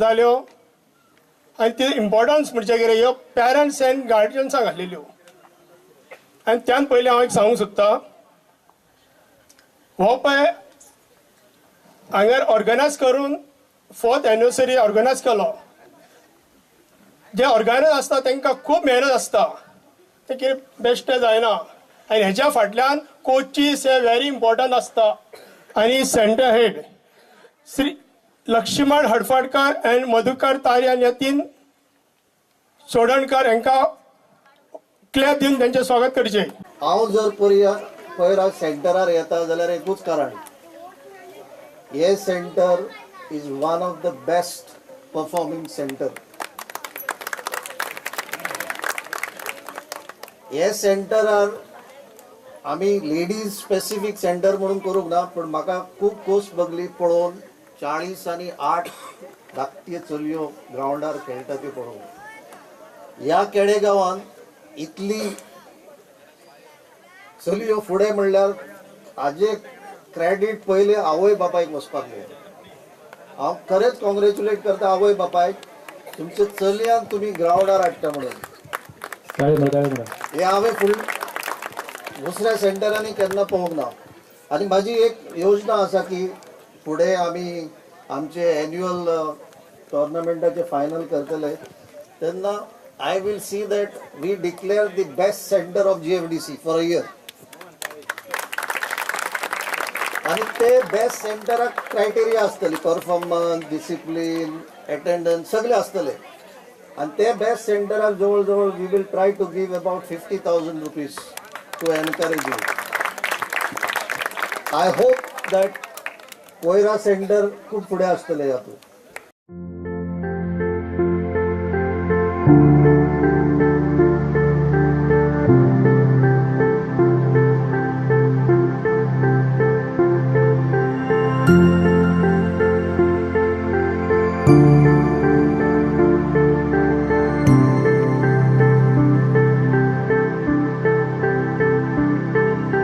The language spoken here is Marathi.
जाल्यो आनी ती इम्पॉर्टन्स म्हणजे कितें ह्यो पेरंट्स एंड गार्जियन्सांक घालिल्ल्यो. आनी त्यान पयलीं हांव एक सांगूंक सोदतां, हो पळय हांगर ऑर्गनायज करून 4th एनिवर्सरी ऑर्गनायज केलो. जे ऑर्गनायज आसता तांकां खूब मेहनत आसता, ते कितें बेश्टें जायना. आनी हेच्या फाटल्यान कोचीस हे व्हेरी इम्पॉर्टंट आसता. आनी centre head Shri Laxman Hadfadkar and Madhukar Tariyan ह्या 3 सोडणकर हांकां क्लॅप दिवन त्यांचे स्वागत करचें. हांव जर पयर सेंटरार येता जाल्यार एकूच कारण, हे centre is one of the best performing centre. हे सेंटरार आमी लेडीज स्पेसिफिक सेंटर म्हणून करूंक ना, पण म्हाका खूब खोस भोगली पळोवन 40 आनी 8 धाकट्यो चलयो ग्राउंडार खेळटा त्यो पळोवन. ह्या खेडेगांवांत इतली चलयो फुडें म्हणल्यार हाजे क्रेडीट पयले आवय बापायक वचपाक जाय. हांव खरेंच कॉंग्रेच्युलेट करता आवय बापायक, तुमच्या चलयांक तुमी ग्राउंडार हाडटा म्हणून. हे हांवें दुसऱ्या सेंटरांनी केन्ना पळोवंक ना. आनी म्हाजी एक योजना आसा की फुडें आमी आमचे एन्युअल टोर्नामेंटाचे फायनल करतले तेन्ना I will see that we declare the best center of GFDC for a year. आणि ते बेस्ट सेंटराक क्रायटेरिया आसतली, परफॉर्मन्स, डिसिप्लिन, अटेंडन्स सगळे आसतले. आणि ते बेस्ट सेंटराक जवळ जवळ we will try to give about 50,000 rupees to encourage you. I hope that कोयरा सेंटर खूप फुडें आसतले हातूंत.